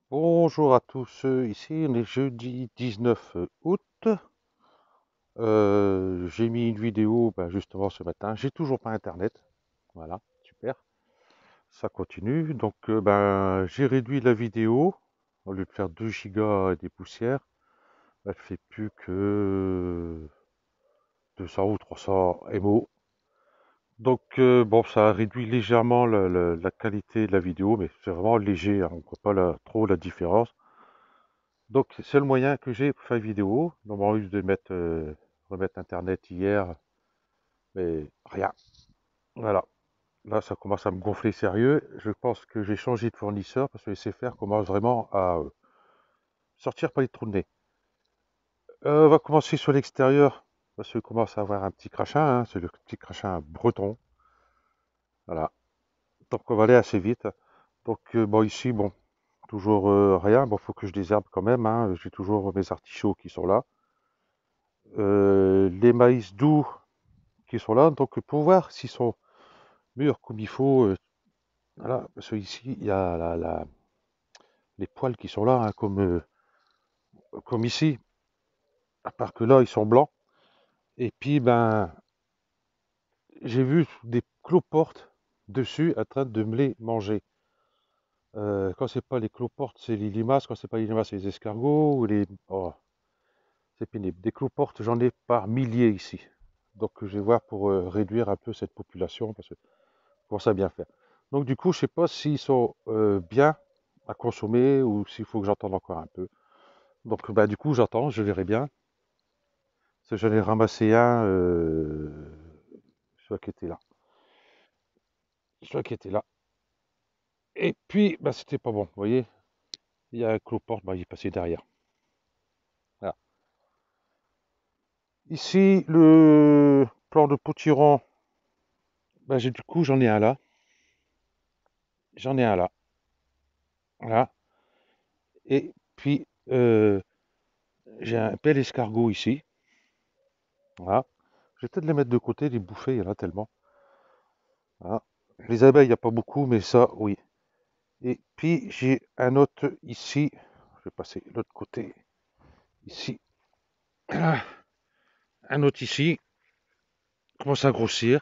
Bonjour à tous, ici on est jeudi 19 août. J'ai mis une vidéo justement ce matin. J'ai toujours pas internet. Voilà, super. Ça continue. Donc j'ai réduit la vidéo. Au lieu de faire 2 gigas et des poussières, elle fait plus que 200 ou 300 MO. Donc bon, ça a réduit légèrement la qualité de la vidéo, mais c'est vraiment léger, hein, on ne voit pas trop la différence. Donc, c'est le moyen que j'ai pour faire une vidéo. Normalement, je devais remettre Internet hier, mais rien. Voilà. Là, ça commence à me gonfler sérieux. Je pense que j'ai changé de fournisseur parce que les CFR commencent vraiment à sortir par les trous de nez. On va commencer sur l'extérieur parce que je commence à avoir un petit crachin, hein. C'est le petit crachin breton. Voilà. Donc, on va aller assez vite. Donc, bon, ici, bon, toujours rien. Bon, faut que je désherbe quand même, hein. J'ai toujours mes artichauts qui sont là. Les maïs doux qui sont là. Donc pour voir s'ils sont mûrs comme il faut, voilà, parce que ici il y a les poils qui sont là, hein, comme ici, à part que là ils sont blancs. Et puis j'ai vu des cloportes dessus en train de me les manger. Quand c'est pas les cloportes, c'est les limaces. Quand c'est pas les limaces, c'est les escargots ou les. Oh, c'est pénible. Des cloportes, j'en ai par milliers ici. Donc je vais voir pour réduire un peu cette population parce que pour ça bien faire. Donc du coup, je sais pas s'ils sont bien à consommer ou s'il faut que j'attende encore un peu. Donc du coup, j'attends, je verrai bien. Parce que j'en ai ramassé un, celui qui était là. Celui qui était là. Et puis, c'était pas bon, vous voyez. Il y a un cloporte, il est passé derrière. Voilà. Ici, le plan de potiron, du coup, j'en ai un là. J'en ai un là. Voilà. Et puis, j'ai un bel escargot ici. Voilà. Je vais peut-être les mettre de côté, les bouffer, il y en a tellement. Voilà. Les abeilles, il n'y a pas beaucoup, mais ça, oui. Et puis, j'ai un autre ici. Je vais passer de l'autre côté. Ici. Ah, un autre ici. Commence à grossir.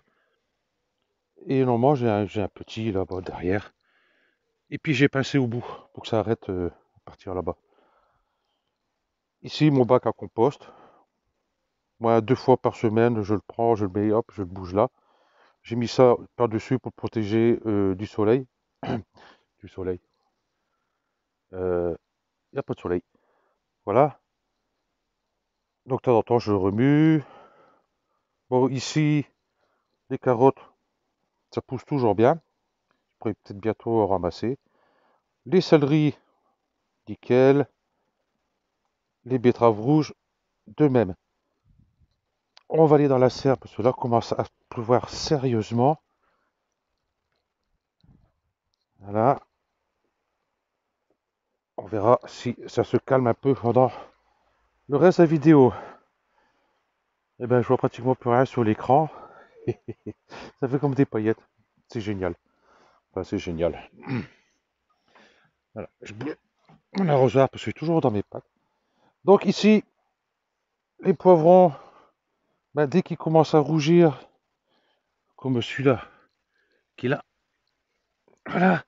Et normalement, j'ai un petit là-bas derrière. Et puis, j'ai pincé au bout pour que ça arrête de partir là-bas. Ici, mon bac à compost. Moi, 2 fois par semaine, je le prends, je le mets, hop, je le bouge là. J'ai mis ça par-dessus pour protéger du soleil. Du soleil. Il n'y a pas de soleil. Voilà. Donc, de temps en temps, je remue. Bon, ici, les carottes, ça pousse toujours bien. Je pourrais peut-être bientôt en ramasser. Les céleris, nickel. Les betteraves rouges, de même. On va aller dans la serre parce que là, commence à pleuvoir sérieusement. Voilà. On verra si ça se calme un peu pendant le reste de la vidéo. Eh ben, je vois pratiquement plus rien sur l'écran. Ça fait comme des paillettes. C'est génial. Enfin, c'est génial. Voilà. Je boule mon arrosoir parce que je suis toujours dans mes pattes. Donc ici, les poivrons, dès qu'ils commencent à rougir, comme celui-là, qui est là, voilà.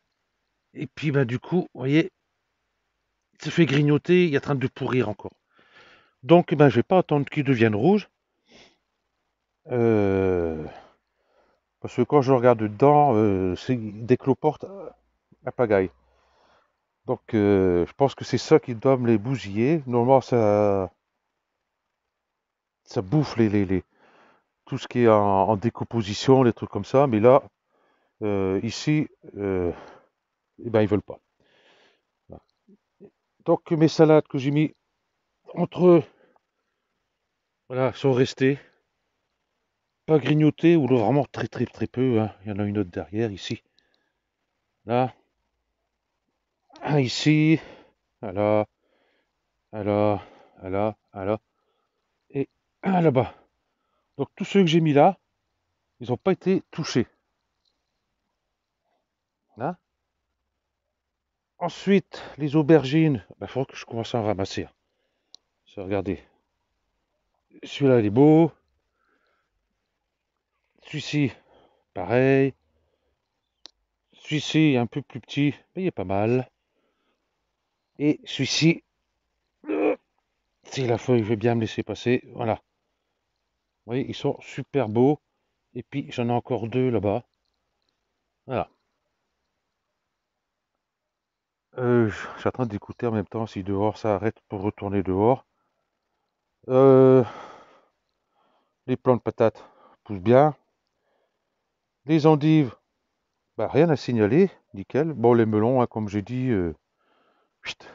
Et puis du coup, vous voyez, il se fait grignoter, il est en train de pourrir encore. Donc je vais pas attendre qu'ils deviennent rouges. Parce que quand je regarde dedans, c'est des cloportes à pagaille. Donc je pense que c'est ça qui doit me les bousiller. Normalement ça bouffe tout ce qui est en décomposition, les trucs comme ça. Mais là, ici, ils veulent pas. Voilà. Donc mes salades que j'ai mis entre eux, voilà, sont restées. Pas grignotées, ou vraiment très très très peu, hein. Il y en a une autre derrière ici. Là. Un ici. Voilà. Voilà. Voilà. Voilà. Et un là-bas. Donc tous ceux que j'ai mis là, ils n'ont pas été touchés. Là. Ensuite, les aubergines, il faudra que je commence à en ramasser. Ça, regardez. Celui-là, il est beau. Celui-ci, pareil. Celui-ci est un peu plus petit, mais il est pas mal. Et celui-ci, si la feuille veut bien me laisser passer, voilà. Vous voyez, ils sont super beaux. Et puis, j'en ai encore deux là-bas. Voilà. Je suis en train d'écouter en même temps si dehors ça arrête pour retourner dehors. Euh, les plants de patates poussent bien. Les endives, rien à signaler, nickel. Bon, les melons, hein, comme j'ai dit, chut,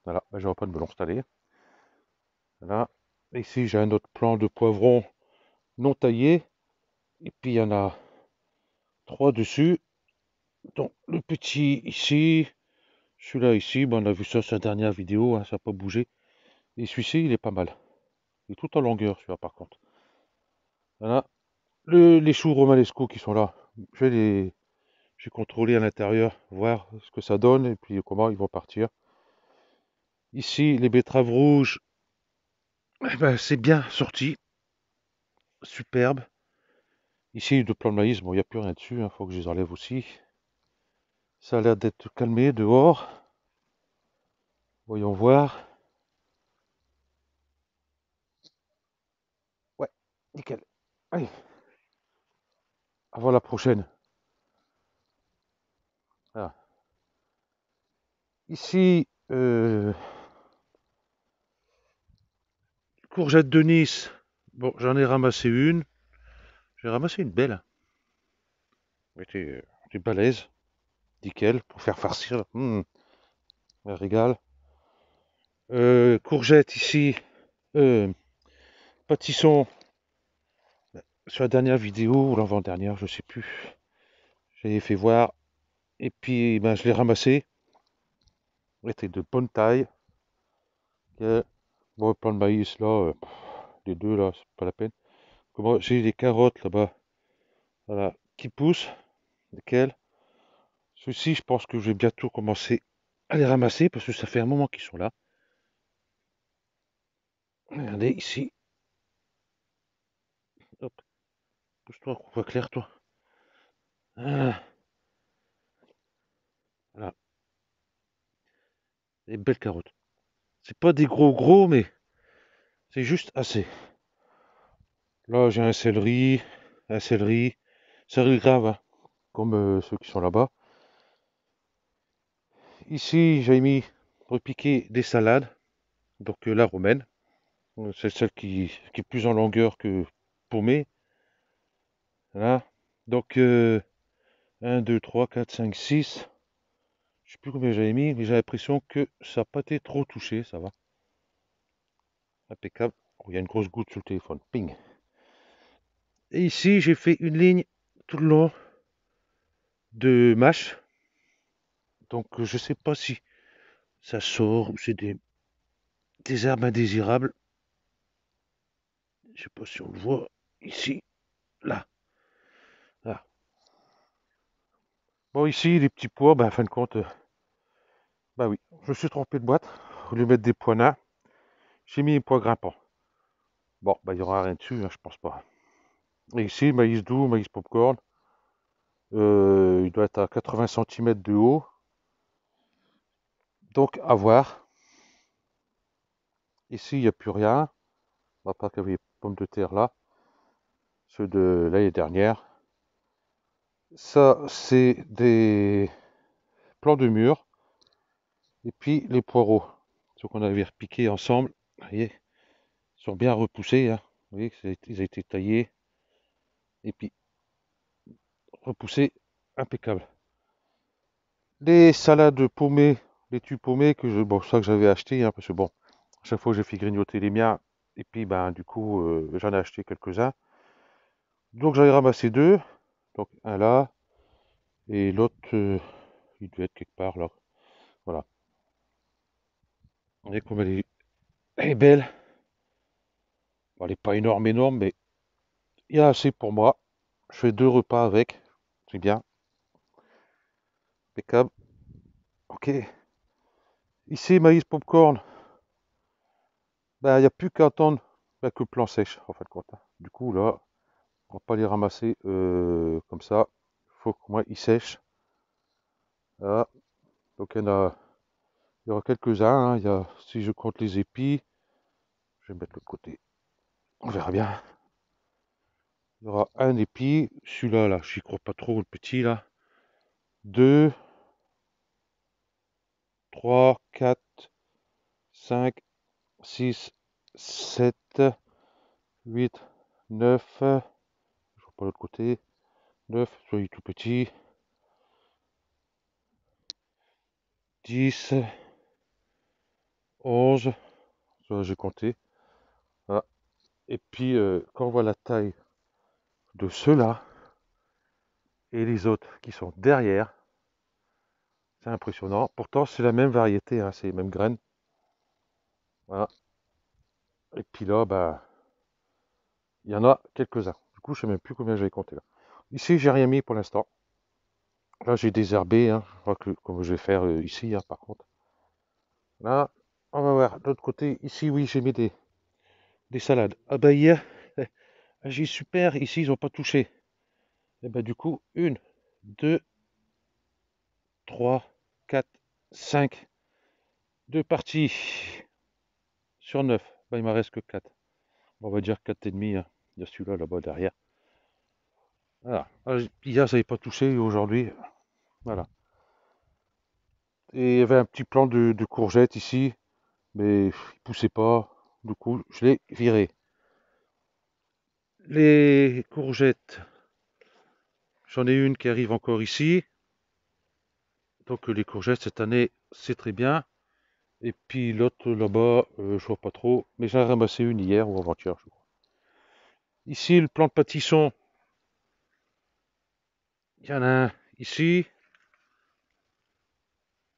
voilà, j'aurai pas de melon cette année. Voilà. Ici, j'ai un autre plant de poivron non taillé. Et puis, il y en a trois dessus. Donc, le petit ici, celui-là ici, on a vu ça sur la dernière vidéo, hein, ça n'a pas bougé. Et celui-ci, il est pas mal. Il est tout en longueur, celui-là, par contre. Voilà. Les choux romanesco qui sont là, je vais contrôler à l'intérieur, voir ce que ça donne et puis comment ils vont partir. Ici, les betteraves rouges, c'est bien sorti, superbe. Ici, de plants de maïs, bon, il n'y a plus rien dessus, il faut que je les enlève aussi. Ça a l'air d'être calmé dehors. Voyons voir. Ouais, nickel. Allez, avant la prochaine. Voilà. Ici, courgette de Nice. Bon, j'en ai ramassé une. J'ai ramassé une belle. Elle était balèze, nickel, pour faire farcir. Un régal. Courgette ici. Euh, Pâtisson. Sur la dernière vidéo, ou l'avant-dernière, je sais plus. J'avais fait voir. Et puis, je l'ai ramassé. Elle était de bonne taille. Ok. Bon, le plan de maïs, là, les deux, là, c'est pas la peine. J'ai des carottes, là-bas. Voilà. Qui poussent. Lesquelles. Ceux-ci, je pense que je vais bientôt commencer à les ramasser, parce que ça fait un moment qu'ils sont là. Regardez, ici. Hop. Pousse-toi, qu'on voit clair, toi. Ah, voilà. Des belles carottes. C'est pas des gros, mais c'est juste assez. Là, j'ai un céleri grave, hein, comme ceux qui sont là-bas. Ici, j'ai mis repiquer des salades, donc la romaine. C'est celle qui est plus en longueur que paumée. Voilà. Donc, 1, 2, 3, 4, 5, 6. Je sais plus combien j'avais mis, mais j'ai l'impression que ça n'a pas été trop touché, ça va. Impeccable. Oh, il y a une grosse goutte sur le téléphone. Ping. Et ici, j'ai fait une ligne tout le long de mâche. Donc, je sais pas si ça sort ou c'est des herbes indésirables. Je sais pas si on le voit ici, là. Là. Bon, ici, les petits pois, en fin de compte, oui, je me suis trompé de boîte. Au lieu de mettre des pois nains, j'ai mis des pois grimpants. Bon, il n'y aura rien dessus, hein, je pense pas. Et ici, maïs doux, maïs popcorn. Il doit être à 80 cm de haut. Donc, à voir. Ici, il n'y a plus rien. À part qu'il y avait les pommes de terre là. Ceux de l'année dernière. Ça, c'est des plants de mur. Et puis, les poireaux. Ceux qu'on avait repiqués ensemble. Vous voyez, ils sont bien repoussés, hein. Vous voyez qu'ils ont été taillés. Et puis, repoussés. Impeccable. Les salades paumées. Les tubes paumés ça que j'avais acheté, hein, parce que bon, chaque fois que j'ai fait grignoter les miens, et puis du coup j'en ai acheté quelques-uns. Donc j'en ai ramassé deux, donc un là, et l'autre il doit être quelque part là. Voilà. Vous voyez comme elle est belle. Bon, elle n'est pas énorme, mais il y a assez pour moi. Je fais deux repas avec, c'est bien. Impeccable. Ok. Ici, maïs popcorn, ben, il n'y a plus qu'à attendre que le plan sèche, en fin de compte, hein. Du coup, là, on va pas les ramasser comme ça. Il faut que moi, ils sèchent. Voilà. Donc, il y aura quelques-uns, hein. Si je compte les épis, je vais mettre l'autre côté. On verra bien. Il y aura un épi. Celui-là, là, j'y crois pas trop, le petit, là. 2, 3, 4, 5, 6, 7, 8, 9. Je vois pas l'autre côté. 9, soit il est tout petit. 10, 11. Ça, j'ai compté. Voilà. Et puis, quand on voit la taille de ceux-là et les autres qui sont derrière, c'est impressionnant. Pourtant, c'est la même variété, hein, c'est les mêmes graines. Voilà. Et puis là, bah, il y en a quelques-uns. Du coup, je sais même plus combien j'avais compté là. Ici, j'ai rien mis pour l'instant. Là, j'ai désherbé, hein. Je crois que comme je vais faire ici, hein, par contre. Là, on va voir. De l'autre côté, ici, oui, j'ai mis des salades. Ah bah hier, j'ai super. Ici, ils n'ont pas touché. Et bah du coup, 1, 2, 3, 4, 5. 2 parties sur 9. Bah, il m'en reste que 4. On va dire 4 et demi, hein. Il y a celui-là là-bas derrière. Voilà. Ah, hier, ça n'avait pas touché. Aujourd'hui, voilà. Et il y avait un petit plant de courgettes ici, mais il poussait pas. Du coup, je l'ai viré. Les courgettes, j'en ai une qui arrive encore ici. Donc les courgettes cette année, c'est très bien. Et puis l'autre là-bas, je vois pas trop. Mais j'en ai ramassé une hier ou avant-hier, je crois. Ici, le plant de pâtisson, il y en a un ici.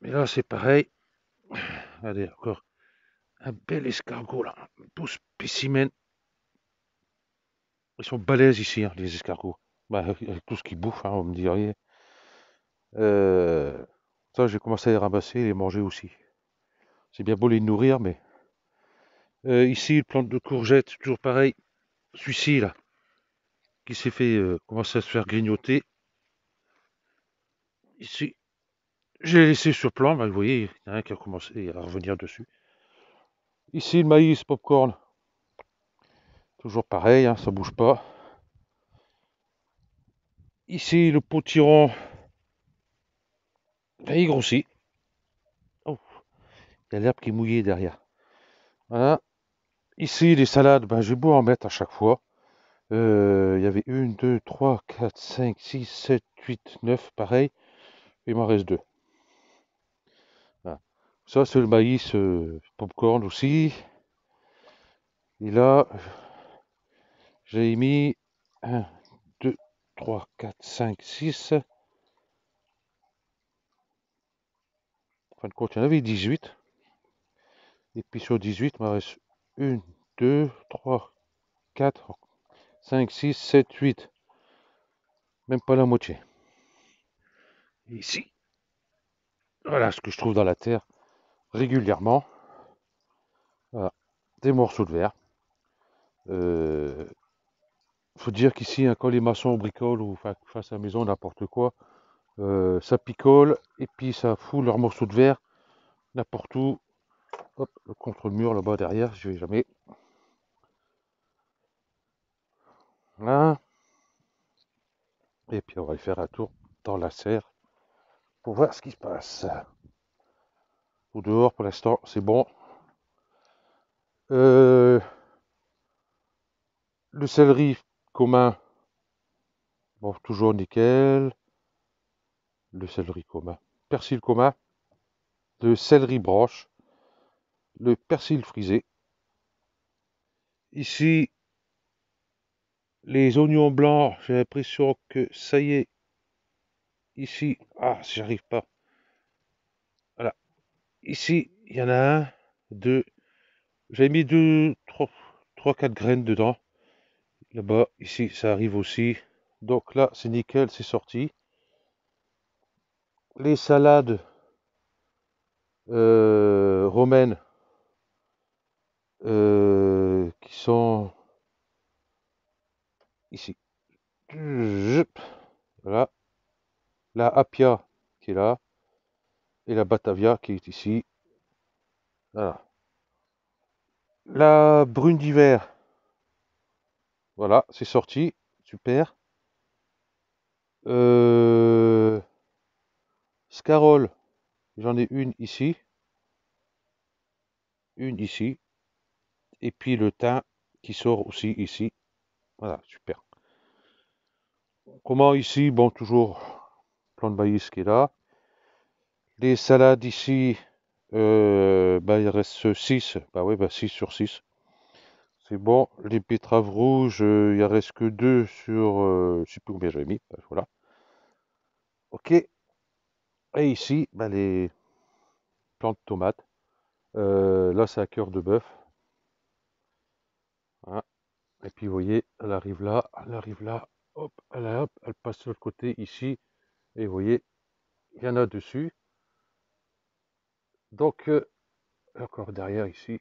Mais là, c'est pareil. Allez, encore un bel escargot là. Un beau spécimen. Ils sont balèzes ici, hein, les escargots. Bah, avec tout ce qu'ils bouffent, hein, on me dirait. Euh, Ça, j'ai commencé à les ramasser et les manger aussi. C'est bien beau les nourrir, mais ici, le plant de courgettes, toujours pareil. Celui-ci, là, qui s'est fait commencer à se faire grignoter. Ici, j'ai laissé sur plan, bah, vous voyez, il y en a un qui a commencé à revenir dessus. Ici, le maïs popcorn, toujours pareil, hein, ça bouge pas. Ici, le potiron, ben, il grossit. Oh, il y a l'herbe qui est mouillée derrière. Voilà. Ici, les salades, ben, j'ai beau en mettre à chaque fois. Il y avait 1, 2, 3, 4, 5, 6, 7, 8, 9, pareil. Il m'en reste 2. Voilà. Ça, c'est le maïs popcorn aussi. Et là, j'ai mis 1, 2, 3, 4, 5, 6. En fin de compte, il y en avait 18. Et puis sur 18, il m'en reste 1, 2, 3, 4, 5, 6, 7, 8. Même pas la moitié. Et ici, voilà ce que je trouve dans la terre régulièrement. Voilà, des morceaux de verre. Faut dire qu'ici, hein, quand les maçons bricolent ou fassent à la maison n'importe quoi, ça picole et puis ça fout leurs morceaux de verre n'importe où. Hop, contre le mur là-bas derrière, je vais jamais. Là. Et puis on va aller faire un tour dans la serre pour voir ce qui se passe. Au dehors, pour l'instant, c'est bon. Le céleri commun, bon, toujours nickel. Le céleri commun. Persil commun. Le céleri branche. Le persil frisé. Ici, les oignons blancs, j'ai l'impression que ça y est. Ici, ah, j'arrive pas. Voilà. Ici, il y en a un, deux. J'ai mis deux, trois, quatre graines dedans. Là-bas, ici, ça arrive aussi. Donc là, c'est nickel, c'est sorti. Les salades, romaines qui sont ici. Voilà. La Appia qui est là. Et la Batavia qui est ici. Voilà. La brune d'hiver. Voilà, c'est sorti. Super. Euh, Scarole. J'en ai une ici. Une ici. Et puis le thym qui sort aussi ici. Voilà, super. Comment ici? Bon, toujours plan de maïs qui est là. Les salades ici, bah, il reste 6. Bah oui, bah 6 sur 6. C'est bon. Les betteraves rouges, il en reste que 2 sur... je sais plus combien j'avais mis. Bah, voilà. Ok. Et ici, bah, les plantes de tomates. Là, c'est à cœur de bœuf. Hein. Et puis, vous voyez, elle arrive là. Elle arrive là. Hop, hop, elle passe de l'autre côté ici. Et vous voyez, il y en a dessus. Donc, encore derrière ici.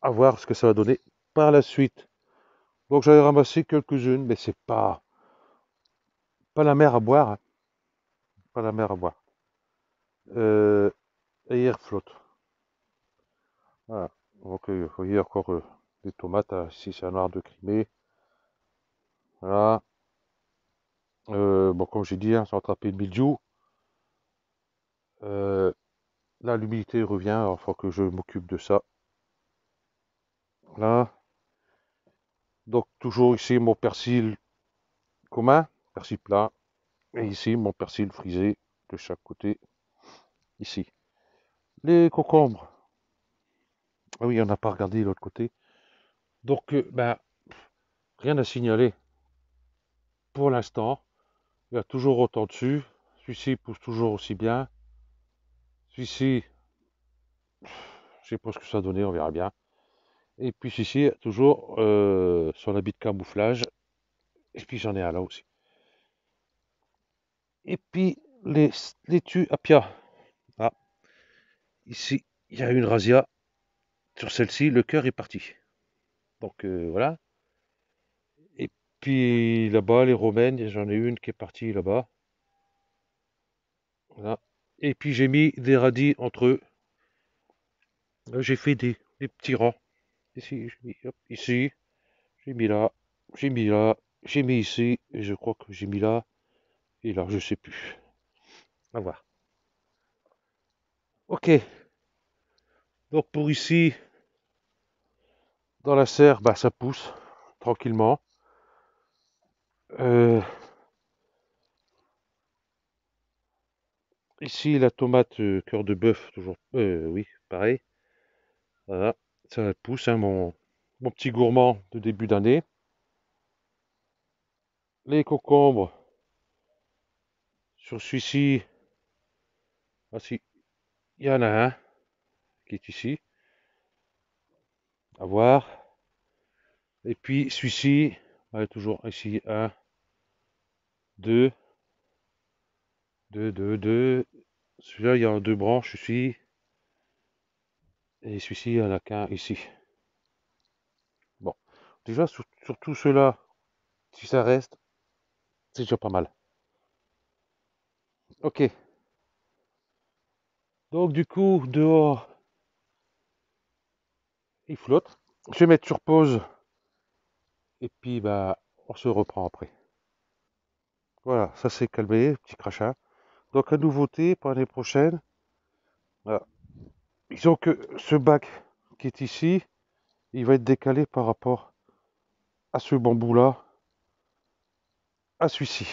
À voir ce que ça va donner par la suite. Donc j'avais ramassé quelques-unes, mais c'est pas la mer à boire, hein. Pas la mer à boire. Et hier flotte. Voilà. Donc vous voyez encore des tomates, hein. Ici c'est un art de Crimée. Voilà. Bon comme j'ai dit, hein, ça a attrapé le mildiou. Euh, Là l'humidité revient, alors il faut que je m'occupe de ça. Voilà. Donc toujours ici mon persil commun, persil plat. Et ici mon persil frisé de chaque côté. Ici. Les concombres. Ah oui, on n'a pas regardé l'autre côté. Donc, ben, rien à signaler pour l'instant. Il y a toujours autant dessus. Celui-ci pousse toujours aussi bien. Celui-ci, je sais pas ce que ça va donner, on verra bien. Et puis celui-ci, toujours son habit de camouflage. Et puis j'en ai un là aussi. Et puis les laitues Appia. Ah, ici, il y a une razzia. Sur celle-ci, le cœur est parti. Donc voilà. Et puis là-bas, les romaines, j'en ai une qui est partie là-bas. Voilà. Et puis j'ai mis des radis entre eux. J'ai fait des petits rangs. Ici, j'ai mis, hop, ici, j'ai mis là, j'ai mis là, j'ai mis ici, et je crois que j'ai mis là, et là, je sais plus. On va voir. Ok, donc pour ici, dans la serre, bah, ça pousse tranquillement. Euh, Ici, la tomate cœur de bœuf, toujours, oui, pareil. Voilà, ça pousse, hein, mon petit gourmand de début d'année. Les concombres, sur celui-ci, ah si, il y en a un qui est ici, à voir. Et puis celui-ci, toujours ici, un, deux, deux. Celui-là, il y a deux branches ici. Et celui-ci, il n'y en a qu'un ici. Bon. Déjà, sur tout cela, si ça reste, c'est déjà pas mal. Ok. Donc, du coup, dehors, il flotte. Je vais mettre sur pause. Et puis, bah, on se reprend après. Voilà, ça s'est calmé, petit crachat. Donc, la nouveauté pour l'année prochaine, voilà. Disons que ce bac qui est ici, il va être décalé par rapport à ce bambou-là, à celui-ci.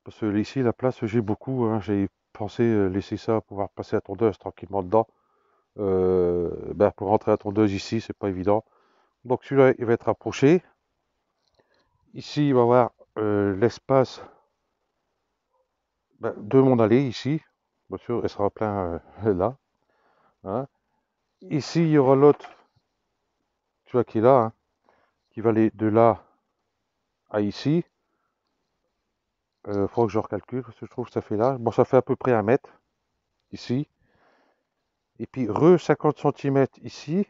Parce que ici, la place, j'ai beaucoup, hein. J'ai pensé laisser ça, pouvoir passer à tondeuse tranquillement dedans. Ben, pour rentrer à tondeuse ici, c'est pas évident. Donc celui-là, il va être approché. Ici, il va y avoir l'espace ben, de mon allée, ici. Bien sûr, elle sera plein là. Hein. Ici, il y aura l'autre, tu vois, qui est là, hein, qui va aller de là à ici. Faudra que je recalcule, parce que je trouve que ça fait là. Bon, ça fait à peu près 1 mètre, ici. Et puis re 50 centimètres ici.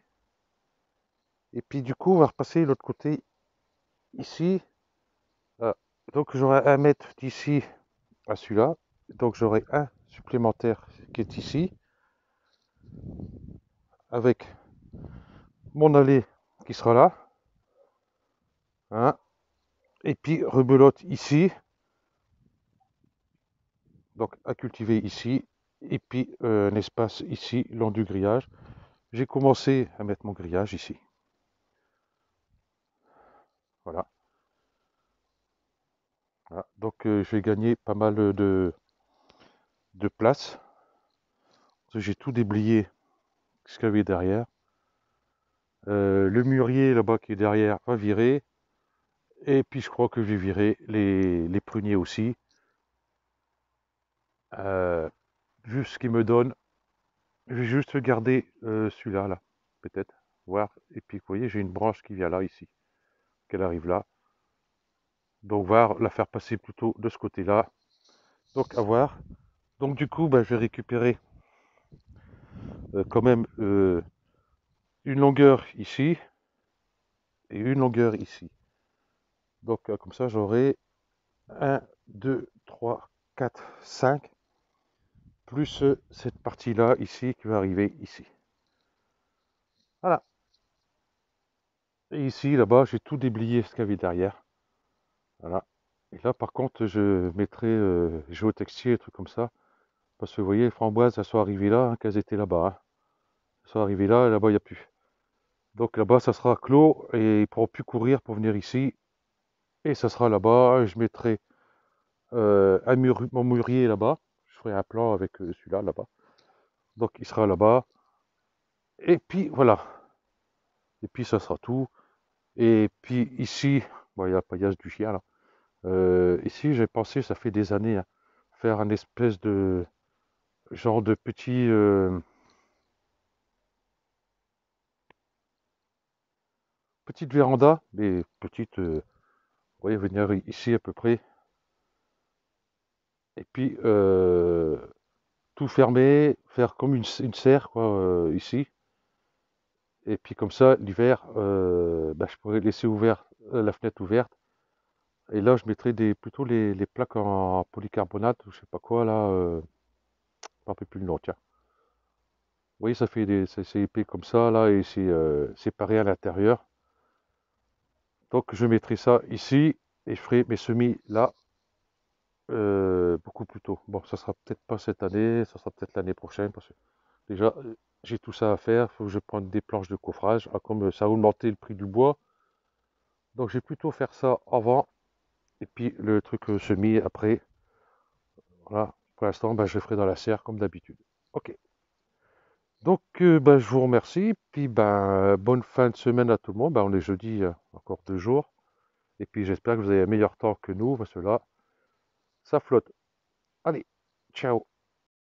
Et puis du coup, on va repasser l'autre côté ici. Ah, donc j'aurai 1 mètre d'ici à celui-là. Donc j'aurai un supplémentaire qui est ici. Avec mon allée qui sera là. Hein. Et puis rebelote ici. Donc à cultiver ici. Et puis un espace ici, long du grillage. J'ai commencé à mettre mon grillage ici. Voilà. Voilà. Donc je vais gagner pas mal de place. J'ai tout déblayé ce qu'il y avait derrière. Le mûrier là-bas qui est derrière va virer. Et puis je crois que je vais virer les pruniers aussi. Euh, Vu ce qu'il me donne, je vais juste garder celui-là, là, peut-être. Voir. Et puis vous voyez, j'ai une branche qui vient là, ici. Qu'elle arrive là. Donc voir la faire passer plutôt de ce côté-là. Donc à voir. Donc du coup, bah, je vais récupérer quand même une longueur ici et une longueur ici. Donc comme ça, j'aurai 1, 2, 3, 4, 5, plus cette partie-là ici qui va arriver ici. Voilà. Et ici, là-bas, j'ai tout déblayé ce qu'il y avait derrière. Voilà. Et là, par contre, je mettrai géotextile, des trucs comme ça. Parce que vous voyez, les framboises, elles sont arrivées là, hein, qu'elles étaient là-bas. Hein. Elles sont arrivées là, et là-bas, il n'y a plus. Donc là-bas, ça sera clos et ils ne pourront plus courir pour venir ici. Et ça sera là-bas. Je mettrai mon mûrier là-bas. Je ferai un plan avec celui-là, là-bas. Donc il sera là-bas. Et puis voilà. Et puis ça sera tout. Et puis ici, bon, il y a le paillage du chien là. Ici, j'ai pensé, ça fait des années, hein, faire un espèce de genre de petite véranda, mais petite, vous voyez, venir ici à peu près. Et puis tout fermer, faire comme une serre quoi, ici. Et puis comme ça, l'hiver, bah, je pourrais laisser ouvert, la fenêtre ouverte. Et là, je mettrai plutôt les plaques en polycarbonate, ou je sais pas quoi, là, un peu plus long, tiens. Vous voyez, ça fait c'est épais comme ça, là, et c'est séparé à l'intérieur. Donc, je mettrai ça ici, et je ferai mes semis là, beaucoup plus tôt. Bon, ça sera peut-être pas cette année, ça sera peut-être l'année prochaine, parce que déjà, j'ai tout ça à faire, il faut que je prenne des planches de coffrage. Ah, comme ça a augmenté le prix du bois, donc je vais plutôt faire ça avant, et puis le truc semis après. Voilà, pour l'instant, ben, je le ferai dans la serre comme d'habitude. Ok. Donc, ben, je vous remercie. Puis, ben, bonne fin de semaine à tout le monde. Ben, on est jeudi, encore 2 jours. Et puis, j'espère que vous avez un meilleur temps que nous, parce que là, ça flotte. Allez, ciao.